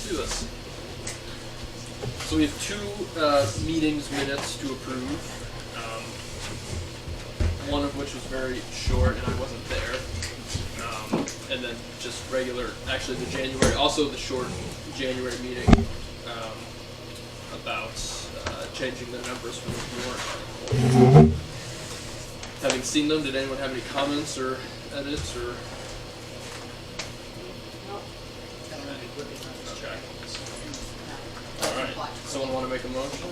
let's do this. So we have two meetings minutes to approve. One of which was very short and I wasn't there. And then just regular, actually the January, also the short January meeting about changing the numbers for the warrant. Having seen them, did anyone have any comments or edits or? Check. All right. Someone want to make a motion?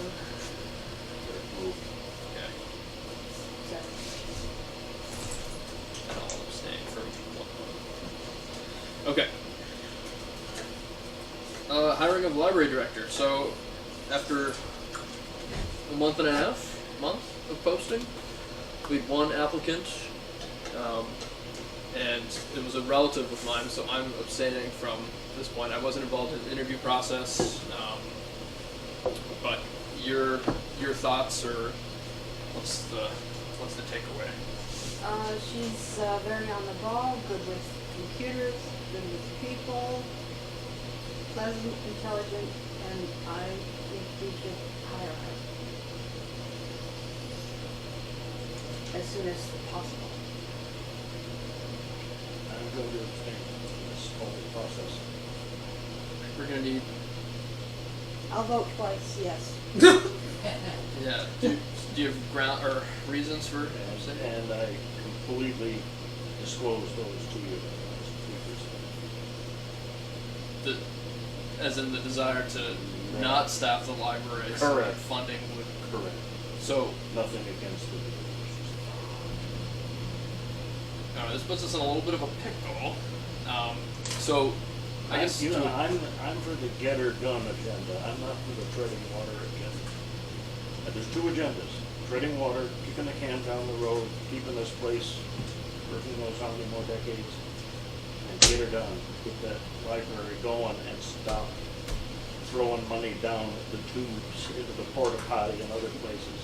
Okay. And I'll abstain for one. Okay. Hiring of library director. So, after a month and a half of posting, we had one applicant, and it was a relative of mine, so I'm abstaining from this point. I wasn't involved in the interview process, but your thoughts, or what's the takeaway? She's very on the ball, good with computers, good with people, pleasant, intelligent, and I think we should hire her as soon as possible. I'm going to abstain from this whole process. We're gonna need. I'll vote twice, yes. Yeah. Do you have ground or reasons for? And I completely disclosed those to you. As in the desire to not staff the library, so that funding would. Correct. So nothing against the Alright, this puts us in a little bit of a pickle. So I guess I'm for the get her done agenda. I'm not for the treading water agenda. There's two agendas: treading water, kicking the can down the road, keeping this place for who knows how many more decades, and get her done. Get that library going and stop throwing money down the tubes into the porta potty and other places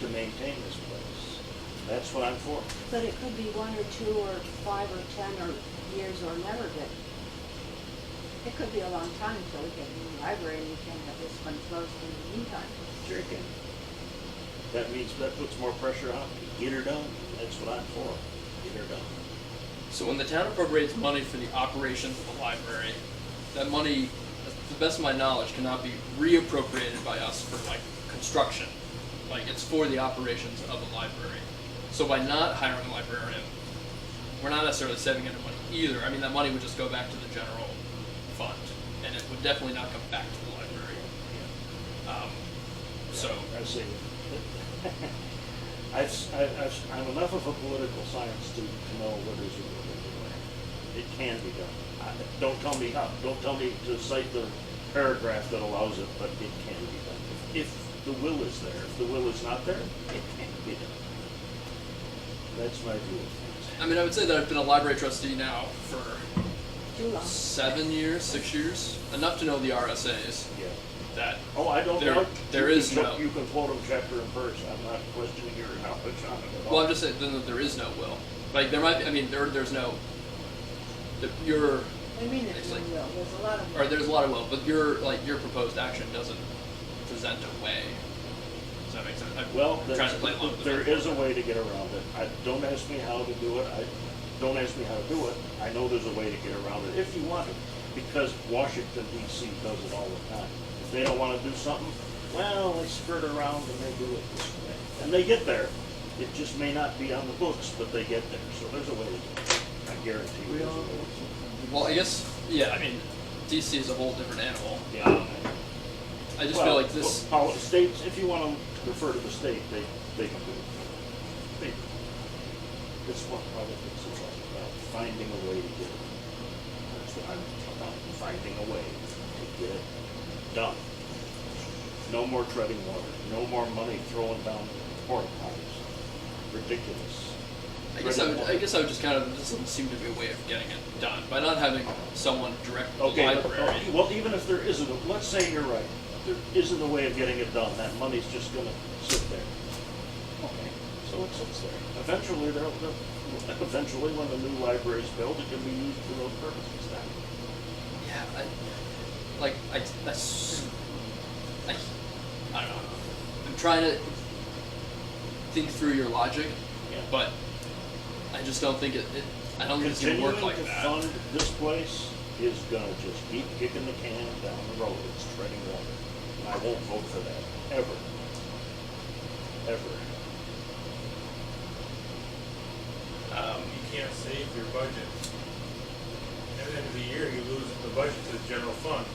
to maintain this place. That's what I'm for. But it could be 1 or 2 or 5 or 10 or years or never get. It could be a long time until we get a new library and we can have this one closed in the meantime. Sure can. That means that puts more pressure on. Get her done. That's what I'm for. Get her done. So when the town appropriates money for the operations of the library, that money, to the best of my knowledge, cannot be reappropriated by us for like construction. Like it's for the operations of the library. So by not hiring a librarian, we're not necessarily saving any money either. I mean, that money would just go back to the general fund, and it would definitely not come back to the library. So I see. I'm enough of a political science student to know what is a way. It can be done. Don't tell me how. Don't tell me to cite the paragraph that allows it, but it can be done. If the will is there. If the will is not there, it can't be done. That's my view of things. I mean, I would say that I've been a library trustee now for Too long. 7 years, 6 years, enough to know the RSAs. Yeah. That I don't there, know. there is no. You can quote them chapter and verse. I'm not questioning your knowledge on it at all. Well, I'm just saying then that there is no will. Like there might be. I mean, there's no. Your. I mean, there's no will. There's a lot of will. Or there's a lot of will, but your proposed action doesn't present a way. Does that make sense? Well, trying to play along with there it. is a way to get around it. Don't ask me how to do it. Don't ask me how to do it. I know there's a way to get around it if you want it, because Washington D.C. does it all the time. If they don't want to do something, well, they skirt around and they do it this way, and they get there. It just may not be on the books, but they get there. So there's a way to do it. I guarantee you. There's a way. Well, I guess yeah. I mean, DC is a whole different animal. Yeah. I just feel like this. States, if you want to refer to the state, they can do it. This is what politics is all about, finding a way to get it. That's what I'm about, finding a way to get it done. No more treading water, no more money thrown down porta potties. Ridiculous. I guess I would just kind of, this doesn't seem to be a way of getting it done. By not having someone direct the library. Well, even if there isn't, let's say you're right, there isn't a way of getting it done, that money's just going to sit there. Okay, so it sits there. Eventually, when the new library is built, it can be used for those purposes then. Yeah, like, I don't know. I'm trying to think through your logic, Yeah. but I just don't think I don't think it's gonna work like that. Continuing to fund this place is gonna just keep kicking the can down the road. It's treading water. And I won't vote for that, ever. Ever. You can't save your budget. At the end of the year, you lose the budget to the general fund.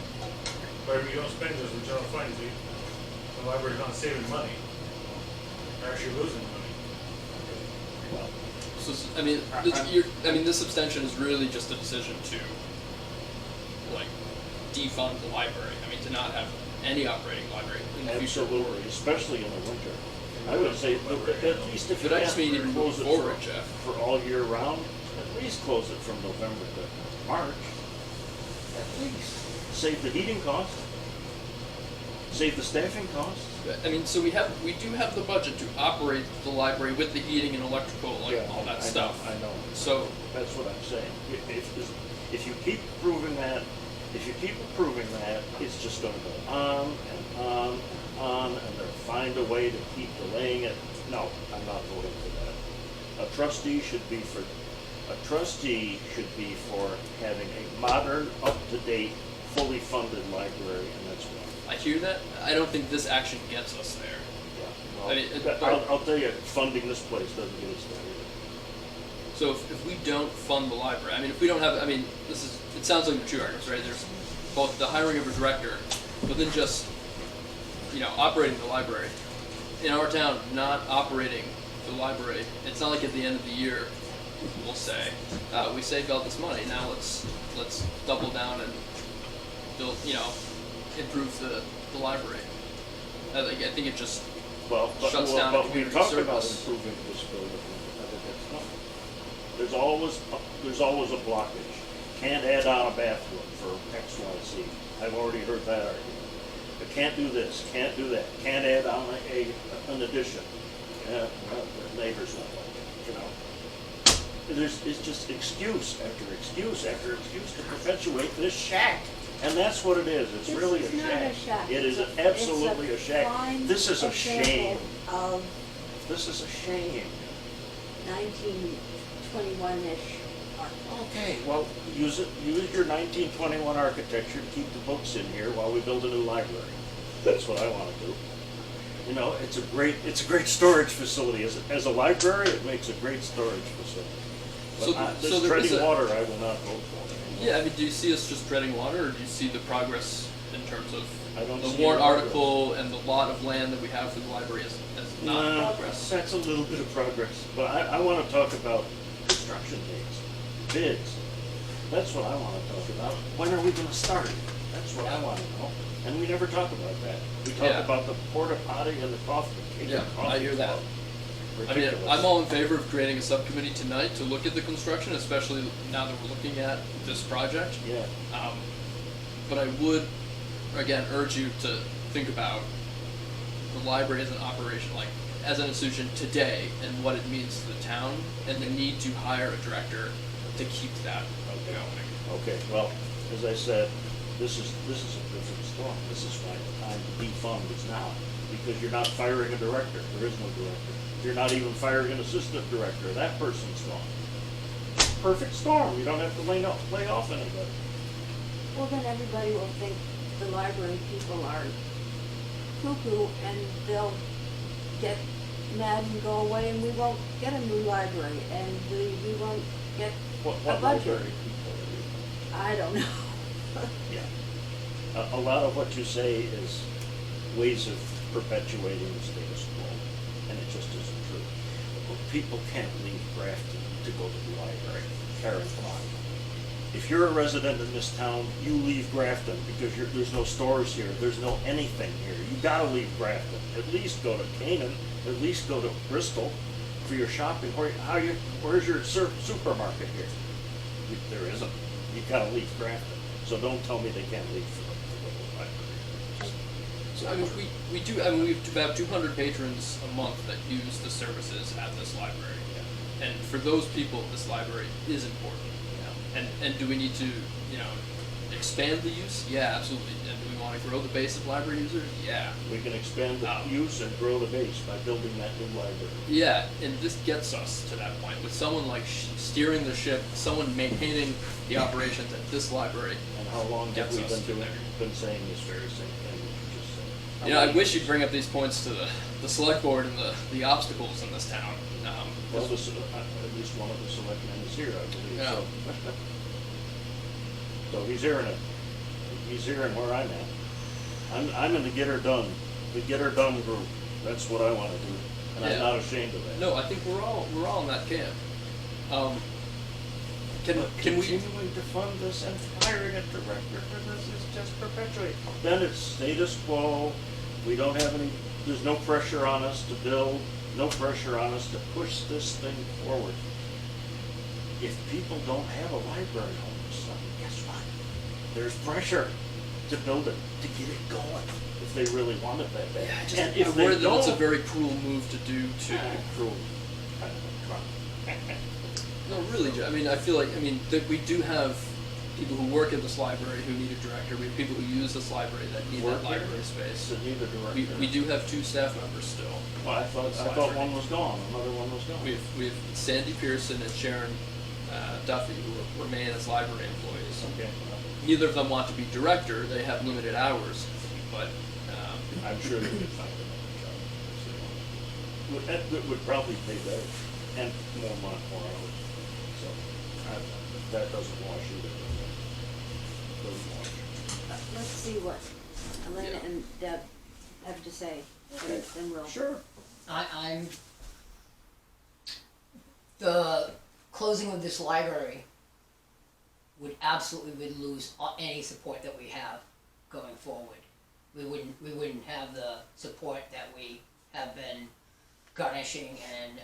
Whatever you don't spend goes to the general fund, the library's not saving money. They're actually losing money. Well, So, I mean, this abstention is really just a decision to, like, defund the library. I mean, to not have any operating library in the future. absolutely, especially in the winter. I would say, at least if you But I just can't mean even close it forward, Jeff. for all year round, at least close it from November to March. At least. Save the heating costs. Save the staffing costs. I mean, so we do have the budget to operate the library with the heating and electrical, like Yeah, all that I know, stuff. I know. So, That's what I'm saying. If you keep proving that, it's just gonna go on and on and on, and they'll find a way to keep delaying it. No, I'm not voting for that. A trustee should be for having a modern, up-to-date, fully funded library, and that's what. I hear that. I don't think this action gets us there. Yeah, well, I mean, I'll tell you, funding this place doesn't get us there either. So if we don't fund the library, I mean, if we don't have, I mean, it sounds like the two arguments, right? There's both the hiring of a director, but then just, operating the library. In our town, not operating the library, it's not like at the end of the year, we'll say, we saved all this money, now let's double down and build, improve the library. I think it just shuts down the but we community talked about service. improving this building, there's always a blockage. Can't add on a bathroom for X, Y, Z. I've already heard that argument. But can't do this, can't do that, can't add on an addition. Yeah, well, the neighbors won't like it, It's just excuse after excuse after excuse to perpetuate this shack. And that's what it is. It's really a shack. This is not a shack. It is It's absolutely a a shack. prime This is a shame. example of This is a shame. 1921-ish art. Okay, well, use your 1921 architecture to keep the books in here while we build a new library. That's what I want to do. It's a great storage facility. As a library, it makes a great storage facility. But So this there is treading a- water, I will not vote for. Yeah, I mean, do you see us just treading water, or do you see the progress in terms of I don't the see warrant any article and the lot of land that we have for the library as not progress? That's a little bit of progress. But I want to talk about construction dates, bids. That's what I want to talk about. When are we going to start? That's what I want to know. And we never talk about that. We talk Yeah. about the porta potty and the coffee. Yeah, I hear that. I mean, Ridiculous. I'm all in favor of creating a subcommittee tonight to look at the construction, especially now that we're looking at this project. Yeah. But I would, again, urge you to think about the library as an operation, like as an institution today, and what it means to the town, and the need to hire a director to keep that going. Okay, well, as I said, this is a perfect storm. This is why the time to defund is now, because you're not firing a director. There is no director. You're not even firing an assistant director. That person's gone. Perfect storm. You don't have to lay off anybody. Well, then everybody will think the library people are cuckoo, and they'll get mad and go away, and we won't get a new library, and we won't get What a budget. library people are you? I don't know. Yeah. A lot of what you say is ways of perpetuating the status quo, and it just isn't true. People can't leave Grafton to go to the library. Karen, come on. If you're a resident in this town, you leave Grafton because there's no stores here, there's no anything here. You gotta leave Grafton. At least go to Canaan, at least go to Bristol for your shopping. Where's your supermarket here? There isn't. You gotta leave Grafton. So don't tell me they can't leave for the library. So, I mean, we do. I mean, we have 200 patrons a month that use the services at this library, and for those people, this library is important. And do we need to, expand the use? Yeah, absolutely. And do we want to grow the base of library users? Yeah. We can expand the use and grow the base by building that new library. Yeah, and this gets us to that point with someone like steering the ship, someone maintaining the operations at this library. And how long have Gets we us to been saying this very same thing? Just saying. You know, I wish you'd bring up these points to the select board and the obstacles in this town. Well, at least one of the selectmen is here, I believe. Yeah. So. So he's hearing it. He's hearing where I'm at. I'm in the get her done group. That's what I want to do, and Yeah. I'm not ashamed of that. No, I think we're all in that camp. Can we? Continuing to fund this and hiring a director for this is just perpetuate. Then it's status quo. We don't have any. There's no pressure on us to build. No pressure on us to push this thing forward. If people don't have a library home this summer, guess what? There's pressure to build it, to get it going, if they really want it that bad. Yeah, And if I'm they worried that don't, it's a very cruel move to do too. Cruel. No, really, I mean, I feel like, that we do have people who work at this library who need a director. We have people who use this library that need Work that here? library space. Need a director. We do have 2 staff members still. Well, I thought one was gone. Another one was gone. We have Sandy Pearson and Sharon Duffy who remain as library employees. Okay. Neither of them want to be director. They have limited hours, but I'm sure they could find another job. So, that would probably pay better and more hours. So that doesn't wash either. Doesn't wash. Let's see what Elena Yeah. and Deb have to say, Okay. and then we'll. Sure. I'm the closing of this library would lose any support that we have going forward. We wouldn't have the support that we have been garnishing and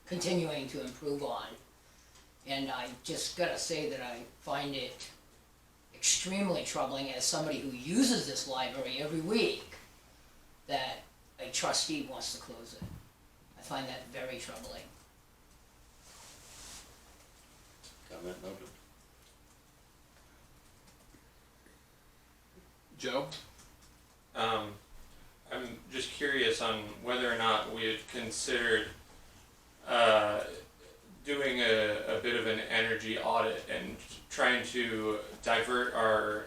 continuing to improve on. And I just gotta say that I find it extremely troubling as somebody who uses this library every week that a trustee wants to close it. I find that very troubling. Comment noted. Joe? I'm just curious on whether or not we had considered doing a bit of an energy audit and trying to divert our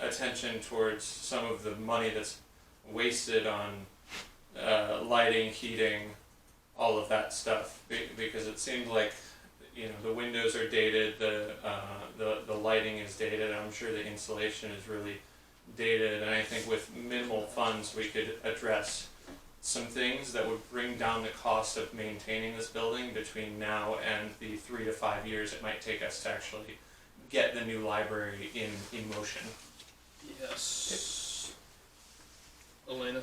attention towards some of the money that's wasted on lighting, heating, all of that stuff. Because it seemed like the windows are dated, the lighting is dated. I'm sure the insulation is really dated, and I think with minimal funds we could address some things that would bring down the cost of maintaining this building between now and the 3 to 5 years it might take us to actually get the new library in motion. Yes. Elena?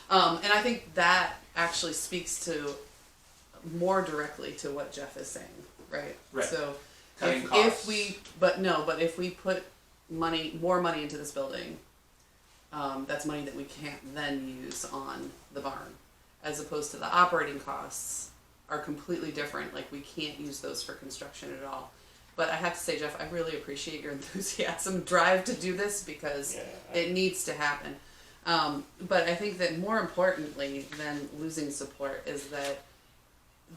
And I think that actually speaks to more directly to what Jeff is saying, right? Right. So Cutting if costs. but if we put more money into this building, that's money that we can't then use on the barn, as opposed to the operating costs are completely different. Like, we can't use those for construction at all. But I have to say, Jeff, I really appreciate your enthusiasm, drive to do this, because it needs to happen. But I think that more importantly than losing support is that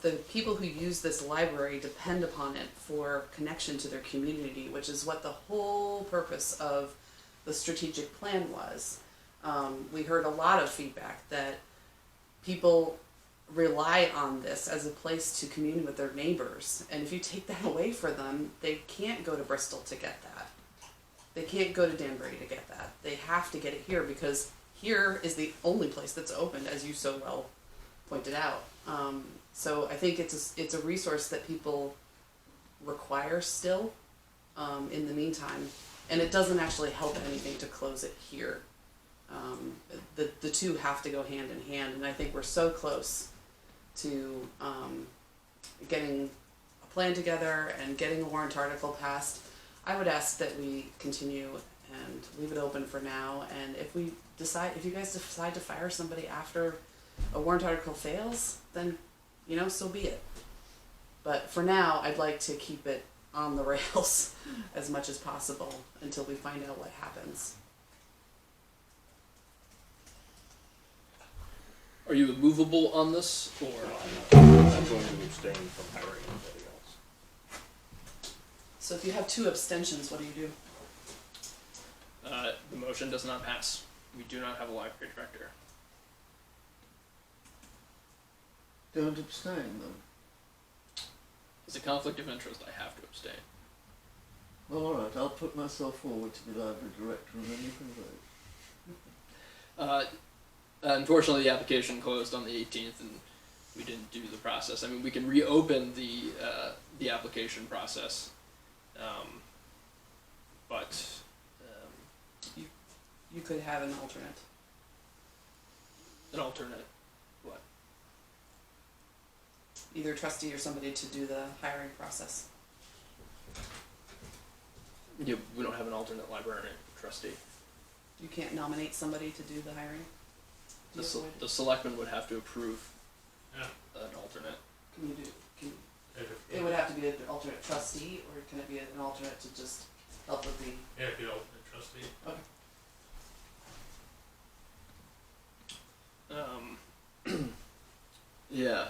the people who use this library depend upon it for connection to their community, which is what the whole purpose of the strategic plan was. We heard a lot of feedback that people rely on this as a place to commune with their neighbors, and if you take that away from them, they can't go to Bristol to get that. They can't go to Danbury to get that. They have to get it here, because here is the only place that's open, as you so well pointed out. So I think it's a resource that people require still, in the meantime, and it doesn't actually help anything to close it here. The two have to go hand in hand, and I think we're so close to getting a plan together and getting a warrant article passed. I would ask that we continue and leave it open for now, and if you guys decide to fire somebody after a warrant article fails, then so be it. But for now, I'd like to keep it on the rails as much as possible until we find out what happens. Are you immovable on this, or? I'm going to abstain from hiring anybody else. So if you have 2 abstentions, what do you do? The motion does not pass. We do not have a library director. Don't abstain then. As a conflict of interest, I have to abstain. Well, alright, I'll put myself forward to be library director and then you can vote. Unfortunately, the application closed on the 18th, and we didn't do the process. I mean, we can reopen the application process, but You could have an alternate. an alternate. What? Either a trustee or somebody to do the hiring process. Yeah, we don't have an alternate librarian trustee. You can't nominate somebody to do the hiring? Do you avoid it? The selectmen would have to approve Yeah. an alternate. Can you do, can, If it would have to be an alternate trustee, or can it be an alternate to just help with the, Yeah, if you alternate trustee. okay. Yeah.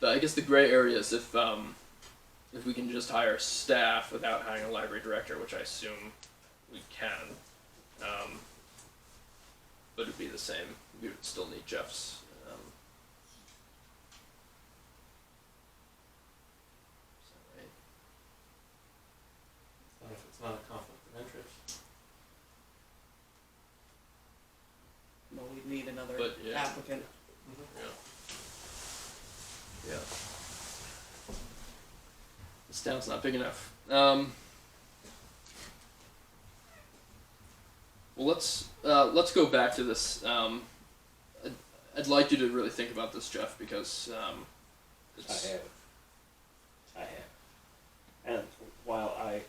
I guess the gray area is if we can just hire staff without hiring a library director, which I assume we can. But it'd be the same. We would still need Jeff's. Is that right? Not if it's not a conflict of interest. Well, we'd need another But, yeah. applicant. Yeah. Yeah. This town's not big enough. Well, let's go back to this. I'd like you to really think about this, Jeff, because it's. I have. And while I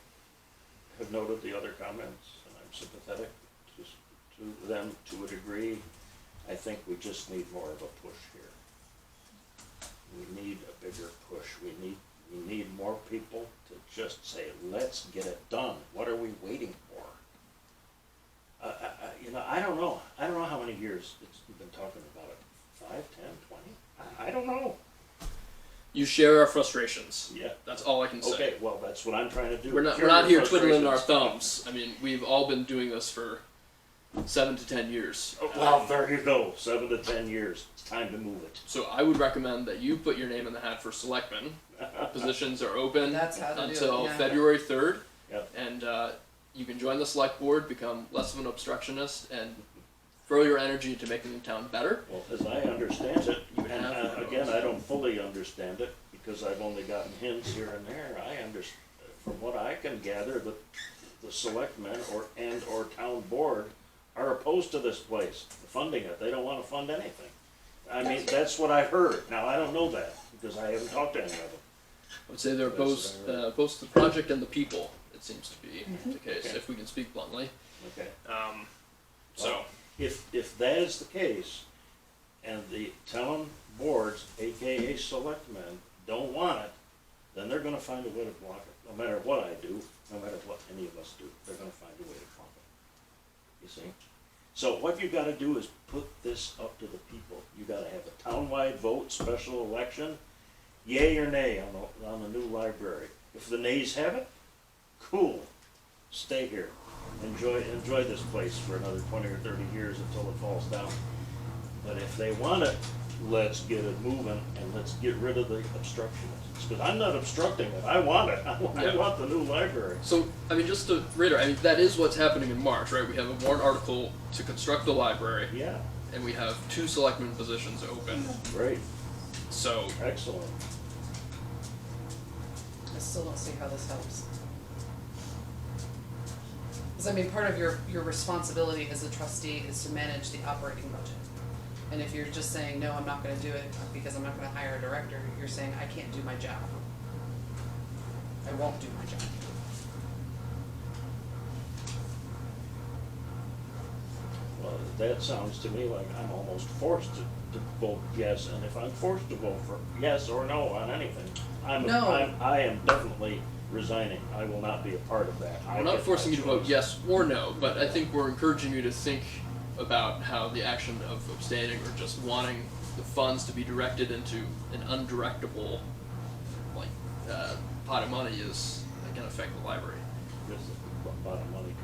have noted the other comments, and I'm sympathetic to them to a degree, I think we just need more of a push here. We need a bigger push. We need more people to just say, let's get it done. What are we waiting for? I don't know. I don't know how many years you've been talking about it. 5, 10, 20? I don't know. You share our frustrations. Yeah. That's all I can say. Okay, well, that's what I'm trying to do. We're not Share your here twiddling our frustrations. thumbs. I mean, we've all been doing this for 7 to 10 years. Well, there you go. 7 to 10 years. It's time to move it. So I would recommend that you put your name in the hat for selectmen. Positions are open That's how to do it, until yeah. February 3rd. Yep. And you can join the select board, become less of an obstructionist, and throw your energy into making the town better. Well, as I understand it, You and have again, I don't fully understand it because I've only gotten hints here and there. From what I can gather, the selectmen or town board are opposed to this place, funding it. They don't want to fund anything. I mean, that's what I heard. Now, I don't know that because I haven't talked to any of them. I would say they're That's opposed to the project and the people. It seems to be the case, Okay. if we can speak bluntly. Okay. So. If that is the case, and the town boards, AKA selectmen, don't want it, then they're gonna find a way to block it. No matter what I do, no matter what any of us do, they're gonna find a way to block it. You see? So what you gotta do is put this up to the people. You gotta have a townwide vote, special election, yay or nay on the new library. If the nays have it, cool, stay here. Enjoy this place for another 20 or 30 years until it falls down. But if they want it, let's get it moving and let's get rid of the obstructionists. Because I'm not obstructing it. I want it. I want the new library. So, I mean, just to reiterate, I mean, that is what's happening in March, right? We have a warrant article to construct the library, Yeah, and we have 2 selectmen positions open. great, So, excellent. I still don't see how this helps. Because I mean, part of your responsibility as a trustee is to manage the operating budget. And if you're just saying, no, I'm not gonna do it because I'm not gonna hire a director, you're saying, I can't do my job. I won't do my job. Well, that sounds to me like I'm almost forced to vote yes. And if I'm forced to vote for yes or no on anything, I am definitely resigning. I will not be a part of that. We're not forcing you to vote yes or no, but I think we're encouraging you to think about how the action of abstaining or just wanting the funds to be directed into an undirectable, like, pot of money is going to affect the library. This pot of money can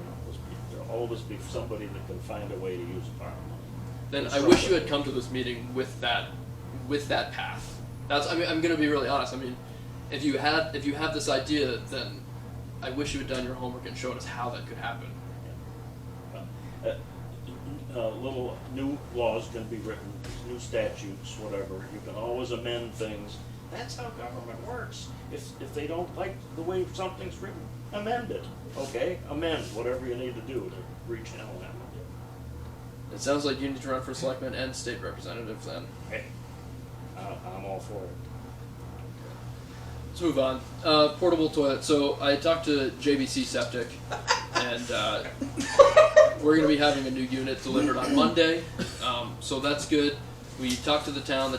always be somebody that can find a way to use a pot of money. Then I wish you had come to this meeting with that path. That's, I mean, I'm going to be really honest. I mean, if you have this idea, then I wish you had done your homework and showed us how that could happen. Little new laws can be written, new statutes, whatever. You can always amend things. That's how government works. If they don't like the way something's written, amend it. Okay, amend whatever you need to do to reach an amendment. It sounds like you need to run for selectman and state representative then. Hey, I'm all for it. Let's move on. Portable toilet. So I talked to JBC Septic, and we're going to be having a new unit delivered on Monday. So that's good. We talked to the town.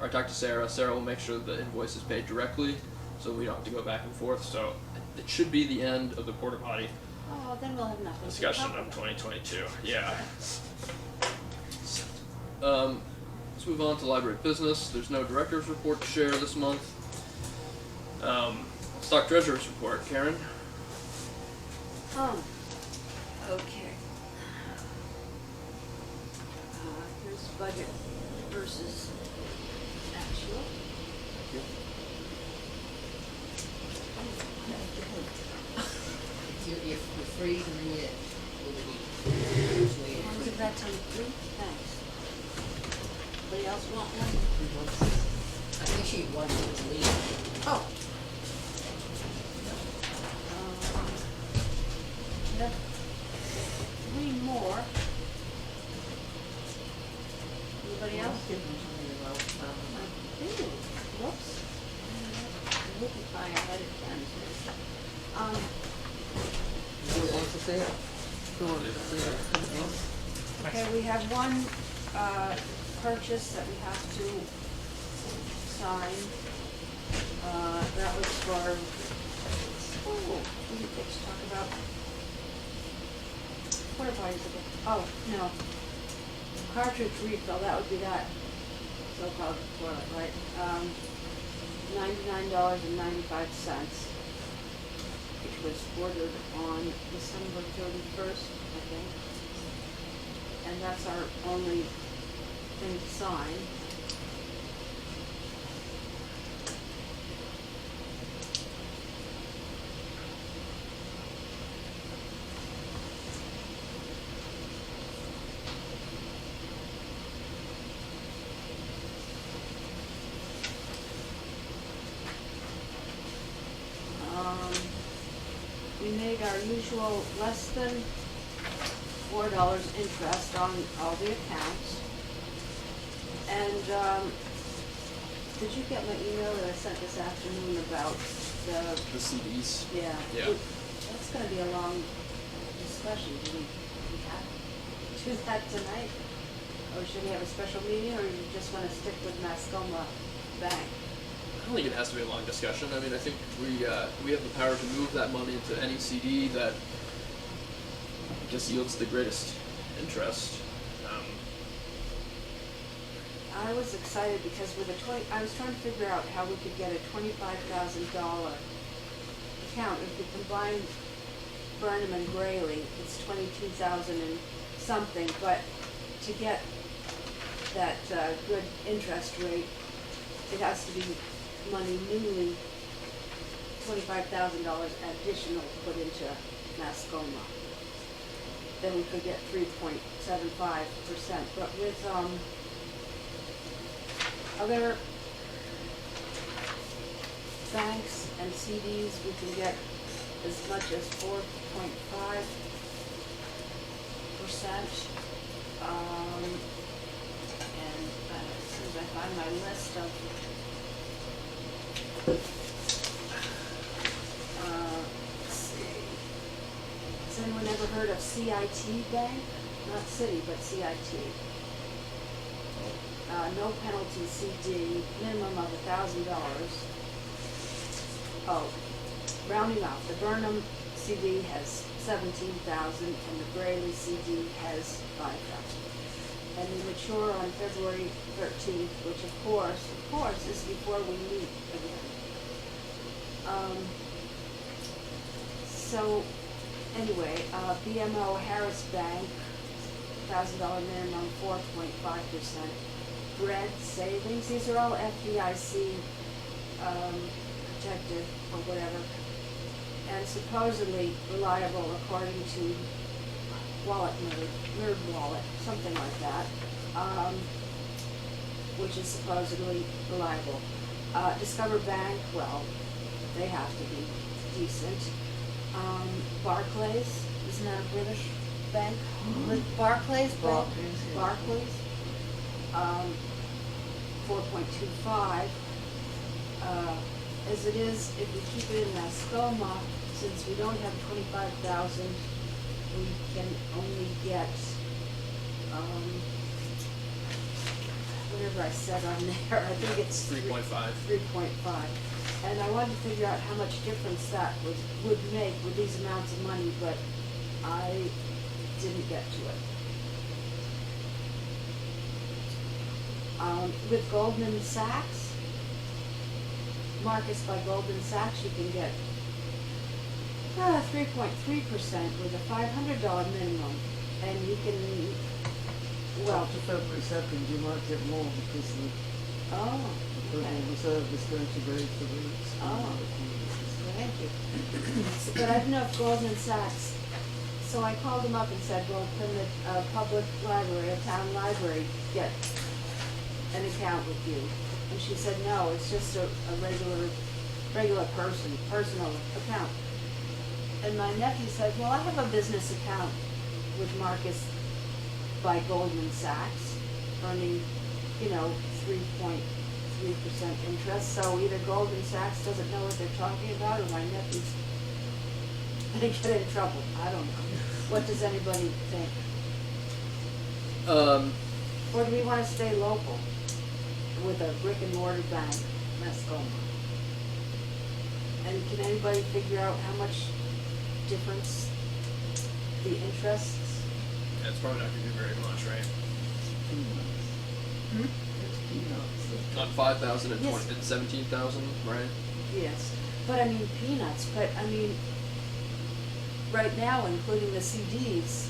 I talked to Sarah. Sarah will make sure the invoice is paid directly, so we don't have to go back and forth. So it should be the end of the porta potty Oh, then we'll have nothing. discussion of 2022. Yeah. Let's move on to library business. There's no director's report to share this month. Stock treasurer's report, Karen. Okay. Here's budget versus actual. You're free to read it. I'll give that to you. Thanks. Anybody else want one? I think she wants to leave. Oh. Yep. 3 more. Anybody else? Ooh, whoops. I'm looking if I had it done. Who wants to say it? Who wants to say it? Okay, we have one, purchase that we have to sign. That was for, we didn't get to talk about. What if I use it? Oh, no. Cartridge refill, that would be that so-called toilet, right? $99.95, which was ordered on December 31st, I think. And that's our only thing to sign. We made our usual less than $4 interest on all the accounts. And, did you get my email that I sent this afternoon about The CDs. yeah. Yeah. That's gonna be a long discussion. Do we have to do that tonight? Or should we have a special meeting, or you just wanna stick with Mascoma Bank? I don't think it has to be a long discussion. I mean, I think we have the power to move that money into any CD that I guess yields the greatest interest. I was excited because with I was trying to figure out how we could get a $25,000 account. If we combine Burnham and Grayley, it's 22,000 and something, but to get that good interest rate, it has to be money newly, $25,000 additional put into Mascoma. Then we could get 3.75%, but with other banks and CDs, we can get as much as 4.5%. And as soon as I find my list of let's see. Has anyone ever heard of CIT Bank? Not Citi, but CIT. no penalty CD, minimum of $1,000. Oh, rounding off, the Burnham CD has 17,000 and the Brayley CD has 5,000. And we mature on February 13th, which of course, is before we meet again. So, anyway, BMO Harris Bank, $1,000 minimum, 4.5%. Bread savings, these are all FDIC protected or whatever, and supposedly reliable according to Wallet Nerd Wallet, something like that, which is supposedly reliable. Discover Bank, well, they have to be decent. Barclays, isn't that a British bank? Barclays Bank? Barclays, yeah. Barclays, 4.25. As it is, if we keep it in Mascoma, since we don't have 25,000, we can only get, whatever I said on there, I think it's 3.5. 3.5. And I wanted to figure out how much difference that would make with these amounts of money, but I didn't get to it. With Goldman Sachs, Marcus by Goldman Sachs, you can get 3.3% with a $500 minimum, and you can, well, After February 2nd, you might get more because the oh, Federal okay. Reserve is going to raise the rates. Oh. Thank you. But I don't know if Goldman Sachs, so I called them up and said, well, can the public library, a town library, get an account with you? And she said, no, it's just a regular personal account. And my nephew said, well, I have a business account with Marcus by Goldman Sachs, earning, 3.3% interest. So either Goldman Sachs doesn't know what they're talking about, or my nephew's gonna get in trouble. I don't know. What does anybody think? Or do we want to stay local with a brick and mortar bank, Mascoma? And can anybody figure out how much difference the interests? Yeah, it's probably not going to be very much, right? Hmm? It's peanuts. On 5,000 and Yes. 20 and 17,000, right? Yes, but I mean peanuts, but I mean, right now, including the CDs,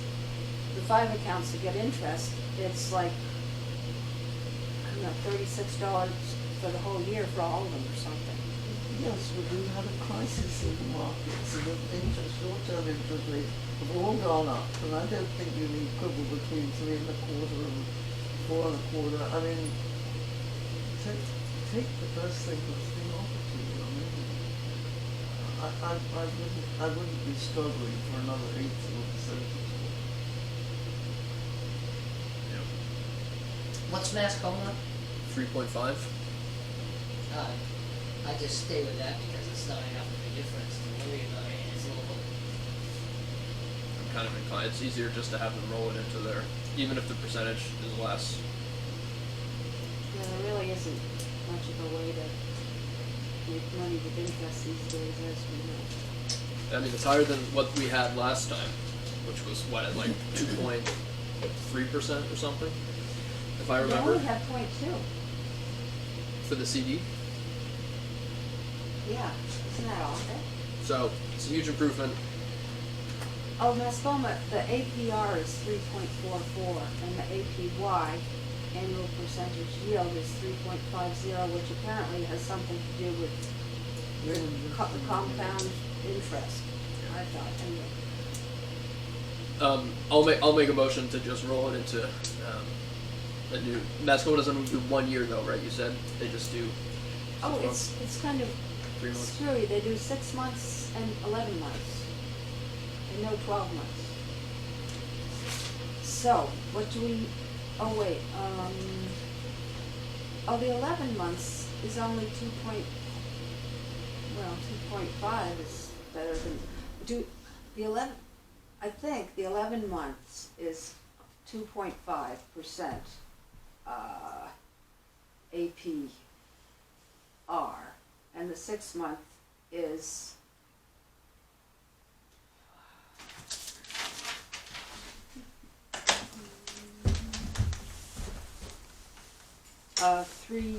the 5 accounts that get interest, it's like, I don't know, $36 for the whole year for all of them or something. Yes, but we had a crisis in the markets and the short-term interest rates have all gone up, and I don't think you need quibble between 3.25 and 4.25. I mean, take the best thing that's been offered to you. I mean, I wouldn't be struggling for another 1/8 of a percentage point. Yep. What's Mascoma? 3.5. I just stay with that because it's not enough of a difference to worry about it, and it's local. I'm kind of inclined. It's easier just to have them roll it into their, even if the percentage is less. Yeah, there really isn't much of a way to make money with interest these days, as we know. I mean, it's higher than what we had last time, which was what, at like 2.3% or something, if I They remember, only have .2. for the CD. Yeah, isn't that awful? So it's a huge improvement. Oh, Mascoma, the APR is 3.44, and the APY, annual percentage yield, is 3.50, which apparently has something to do with compound interest, I thought, anyway. I'll make a motion to just roll it into a new. Mascoma doesn't do 1 year though, right? You said they just do. Oh, 6 months? it's kind of 3 months. screwy. They do 6 months and 11 months, and no 12 months. So, what do we, oh wait, the 11 months is only 2.5 is better than, I think the 11 months is 2.5%, APR, and the 6 month is three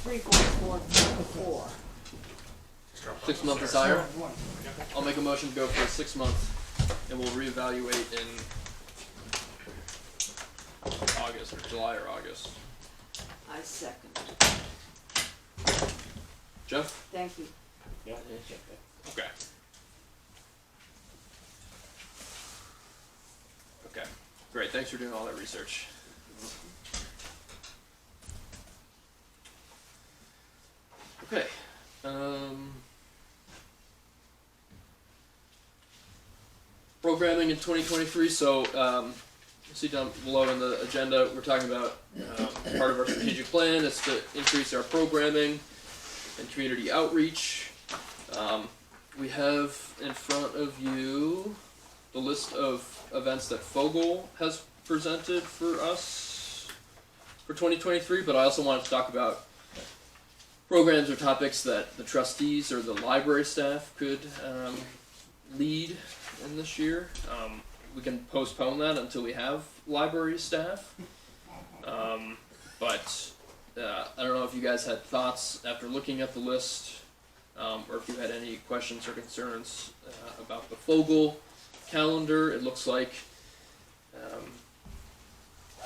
3.444. 6 month is higher. I'll make a motion to go for a 6 month, and we'll reevaluate in August or July or August. I second. Jeff? Thank you. Yeah, it's okay. Okay. Okay. Great. Thanks for doing all that research. Okay. Programming in 2023. So, you see down below in the agenda, we're talking about part of our strategic plan is to increase our programming and community outreach. We have in front of you the list of events that Fogel has presented for us for 2023, but I also wanted to talk about programs or topics that the trustees or the library staff could lead in this year. We can postpone that until we have library staff. But I don't know if you guys had thoughts after looking at the list, or if you had any questions or concerns about the Fogel calendar. It looks like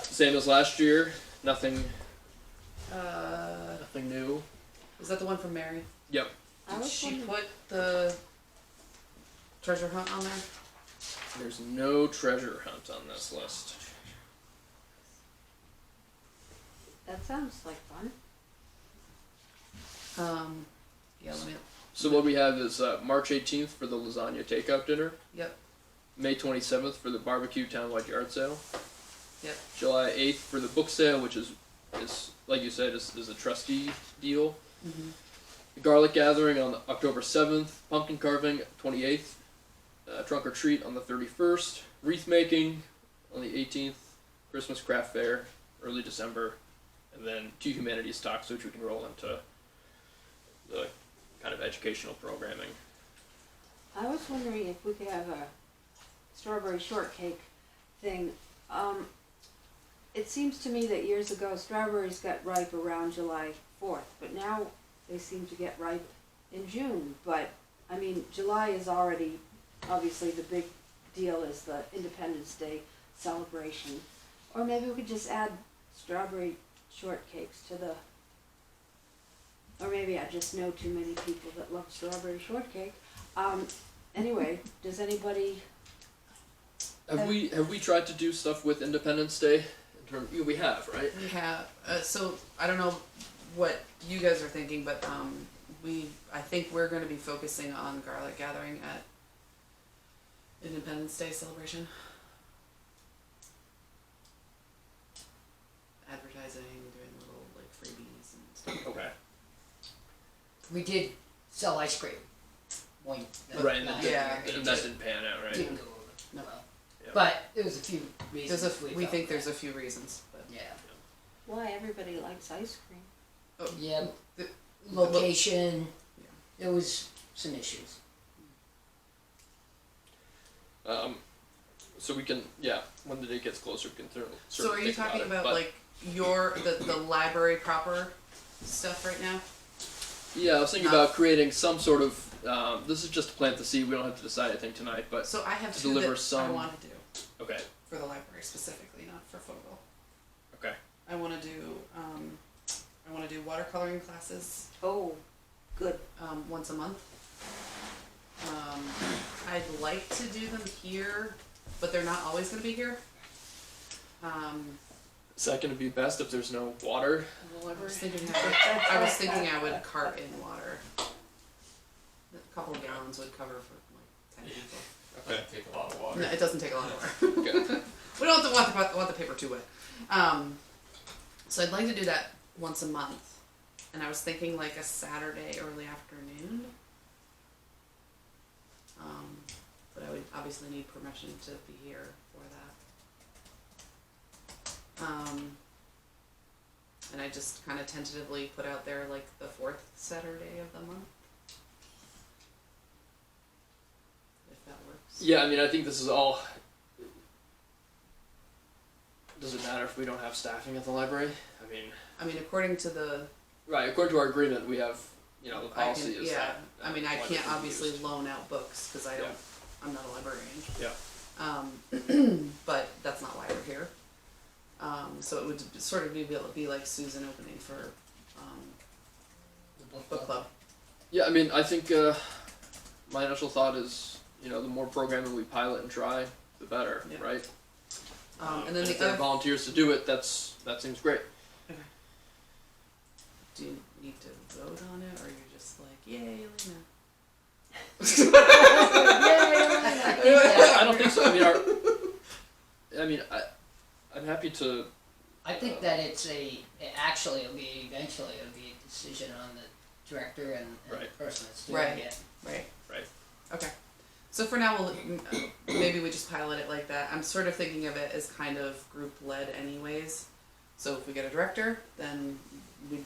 same as last year. Nothing new. Is that the one from Mary? Yep. I Did was she wondering- put the treasure hunt on there? There's no treasure hunt on this list. That sounds like fun. Yeah, let me, So what we have is March 18th for the lasagna takeout dinner. yep, May 27th for the barbecue townwide yard sale. yep. July 8th for the book sale, which is like you said, is a trustee deal. Mm-hmm. The garlic gathering on October 7th. Pumpkin carving 28th. Trunk or treat on the 31st. Wreath making on the 18th. Christmas craft fair early December. And then 2 humanities talks, which we can roll into the kind of educational programming. I was wondering if we could have a strawberry shortcake thing. It seems to me that years ago strawberries got ripe around July 4th, but now they seem to get ripe in June. But I mean, July is already, obviously the big deal is the Independence Day celebration. Or maybe we could just add strawberry shortcakes to the, or maybe I just know too many people that love strawberry shortcake. Anyway, does anybody, Have we tried to do stuff with Independence Day? We have, right? We have, so I don't know what you guys are thinking, but I think we're going to be focusing on garlic gathering at Independence Day celebration. Advertising, doing little like freebies and stuff. Okay. We did sell ice cream. One, Right, and last that, Yeah. year. It and that just didn't pan out, right? didn't go over No. well. Yeah. But there was a few reasons. We felt think there's that. a few reasons, but Yeah. why everybody likes ice cream? Yeah. the- Location. There was some issues. So we can, when the day gets closer, we can certainly So are you think talking it, about but- like the library proper stuff right now? Yeah, I was thinking about creating some sort of. This is just to plant the seed. We don't have to decide anything tonight, but So I have to two deliver that I some- want to do okay, for the library specifically, not for Fogel. okay. I want to do watercoloring classes Oh, good. once a month. I'd like to do them here, but they're not always going to be here. Is that going to be best if there's no water in the I library? was thinking I would cart in water. A couple of gallons would cover for like 10 people. That'd take a lot of water. No, it doesn't take a lot of water. Okay. We don't have to want the paper too wet. So I'd like to do that once a month, and I was thinking like a Saturday early afternoon. But I would obviously need permission to be here for that. And I just kind of tentatively put out there like the 4th Saturday of the month. If that works. Yeah, I mean, I think this is all. Does it matter if we don't have staffing at the library? I mean, according to the, Right. According to our agreement, we have, the I policy can, is yeah, that. I mean, I library can't can be obviously used. loan out books because I Yeah. don't, I'm not a librarian. Yeah. But that's not why we're here. So it would sort of be like Susan opening for book club. Yeah, I mean, I think my initial thought is, the more programming we pilot and try, the better, Yeah. right? And then if the there are other, volunteers to do it, that seems great. do you need to vote on it, or you're just like, yay, Elena? I don't think so. I mean, I'm happy to. I think that eventually it'll be a decision on the director and Right. the person that's doing Right. it. Right. Right. Okay. So for now, maybe we just pilot it like that. I'm sort of thinking of it as kind of group led, anyways. So if we get a director, then we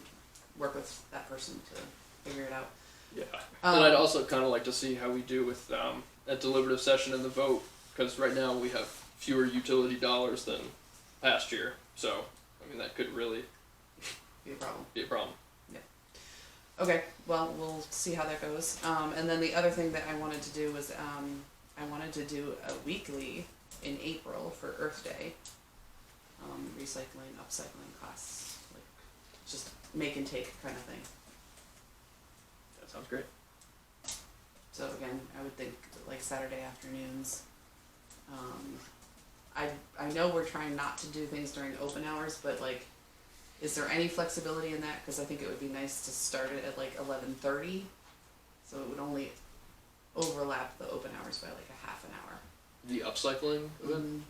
work with that person to figure it out. Yeah. And I'd also kind of like to see how we do with a deliberative session and the vote, because right now we have fewer utility dollars than past year. So, I mean, that could really Be a problem. be a problem. Okay, well, we'll see how that goes. And then the other thing that I wanted to do was I wanted to do a weekly in April for Earth Day. Recycling, upcycling costs, like just make and take kind of thing. That sounds great. So again, I would think like Saturday afternoons. I know we're trying not to do things during open hours, but like, is there any flexibility in that? Because I think it would be nice to start it at like 11:30, so it would only overlap the open hours by like a half an hour. The upcycling event.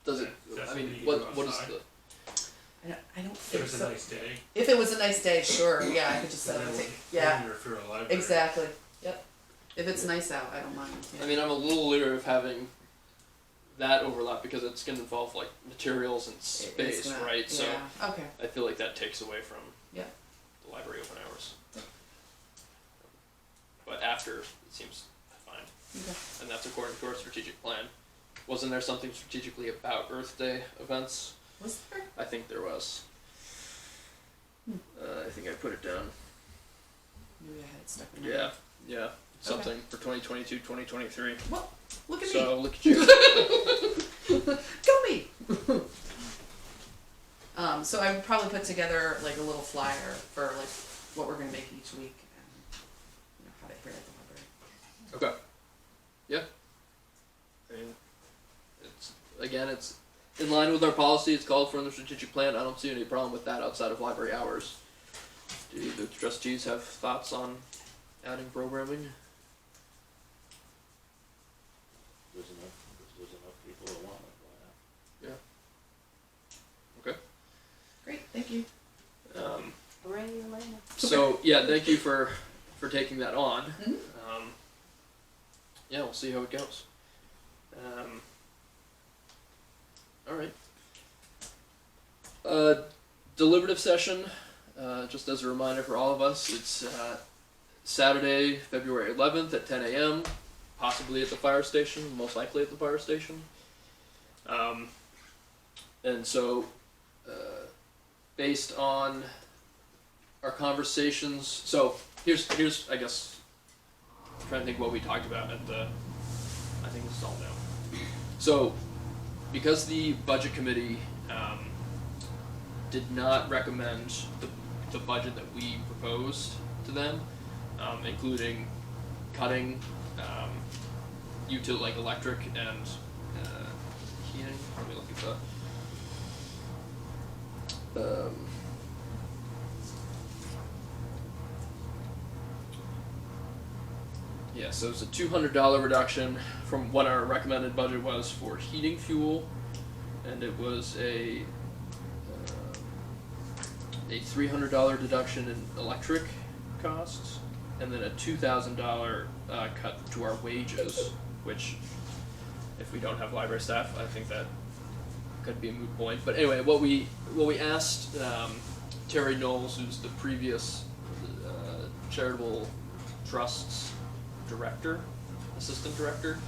Does it? That's I mean, something you what do is outside? the? I don't If think it's a so. nice day. If it was a nice day, sure, yeah, I could just then take, we'll- yeah, then you're a library. exactly, yep. If it's nice out, I don't mind. Yeah. I mean, I'm a little leery of having that overlap because it's going to involve like materials and It's space, gonna- right? So Yeah, okay, I feel like that takes away from Yeah. the library open hours. But after, it seems fine. okay. And that's according to our strategic plan. Wasn't there something strategically about Earth Day events? Was there? I think there was. I think I put it down. Maybe I had it stuck in my Yeah, head. yeah. Something for 2022, 2023. Well, look at So look at you. me. Go me! So I would probably put together like a little flyer for like what we're gonna make each week and have it here at the library. Okay. Yeah. I mean, it's in line with our policy. It's called for in the strategic plan. I don't see any problem with that outside of library hours. Do the trustees have thoughts on adding programming? There's enough people that want it, why not? Yeah. Okay. Great, thank you. Hooray, Elena. So yeah, thank you for taking that on. Mhm. Yeah, we'll see how it goes. All right. Deliberative session. Just as a reminder for all of us, it's Saturday, February 11th at 10 a.m. Possibly at the fire station, most likely at the fire station. And so, based on our conversations, so here's I guess, I'm trying to think what we talked about at the, I think this is all new. So, because the budget committee did not recommend the budget that we proposed to them, including cutting like electric and heating. Let me look at the. Yeah, so it's a $200 reduction from what our recommended budget was for heating fuel, and it was a $300 deduction in electric costs, and then a $2,000 cut to our wages, which, if we don't have library staff, I think that could be a moot point. But anyway, what we asked Terry Knowles, who's the previous charitable trusts director, assistant director,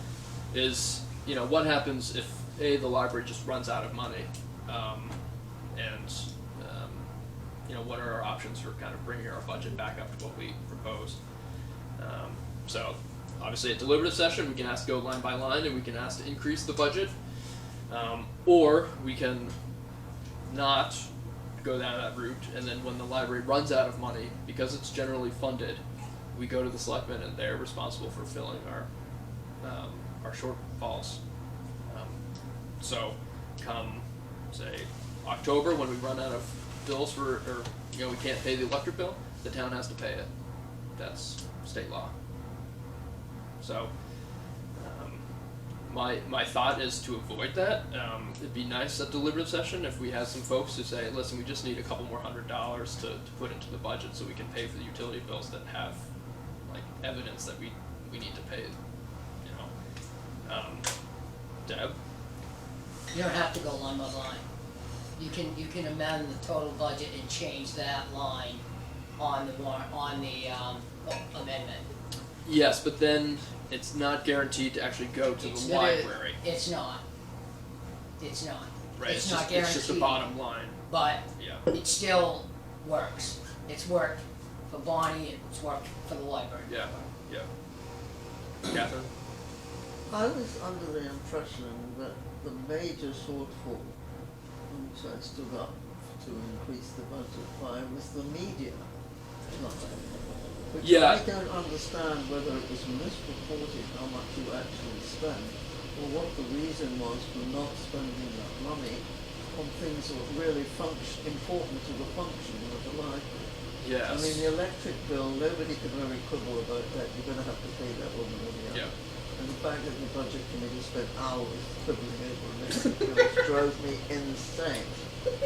is, you know, what happens if the library just runs out of money, and you know, what are our options for kind of bringing our budget back up to what we proposed. So obviously at deliberative session we can ask to go line by line, and we can ask to increase the budget, or we can not go down that route, and then when the library runs out of money, because it's generally funded, we go to the selectmen and they're responsible for filling our shortfalls. So come, say, October, when we run out of bills or you know, we can't pay the electric bill, the town has to pay it. That's state law. So my thought is to avoid that. It'd be nice at deliberative session if we had some folks who say, listen, we just need a couple more $100 to put into the budget so we can pay for the utility bills that have like evidence that we need to pay, you know. Deb? You don't have to go line by line. You can amend the total budget and change that line on the amendment. Yes, but then it's not guaranteed to actually go to It's the not- library. It's not. It's not. Right, It's it's not just, guaranteed. it's just the bottom line. But Yeah. it still works. It's worked for Bonnie, it's worked for the library. Yeah. Catherine? I was under the impression that the major shortfall, which I stood up to increase the budget by, was the media line. Which Yeah. I don't understand whether it was misreported how much you actually spent, or what the reason was for not spending that money on things that were really important to the functioning of the library. Yes. I mean, the electric bill, nobody could really quibble about that. You're going to have to pay that one or the other. Yeah. And the fact that the budget committee spent hours quibbling over electric bills drove me insane.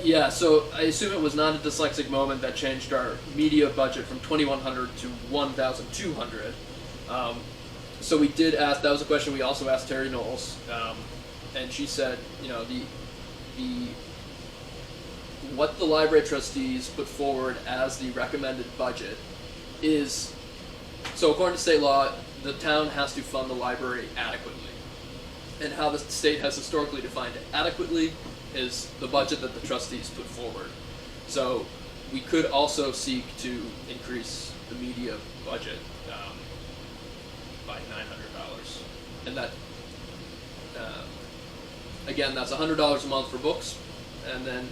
Yeah, so I assume it was not a dyslexic moment that changed our media budget from 2,100 to 1,200. So we did ask, that was a question we also asked Terry Knowles, and she said, you know, what the library trustees put forward as the recommended budget is, so according to state law, the town has to fund the library adequately. And how the state has historically defined adequately is the budget that the trustees put forward. So we could also seek to increase the media budget by $900, and that again, that's $100 a month for books, and then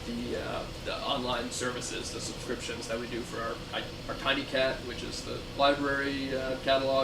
the online services, the subscriptions that we do for our Tiny Cat, which is the library catalog.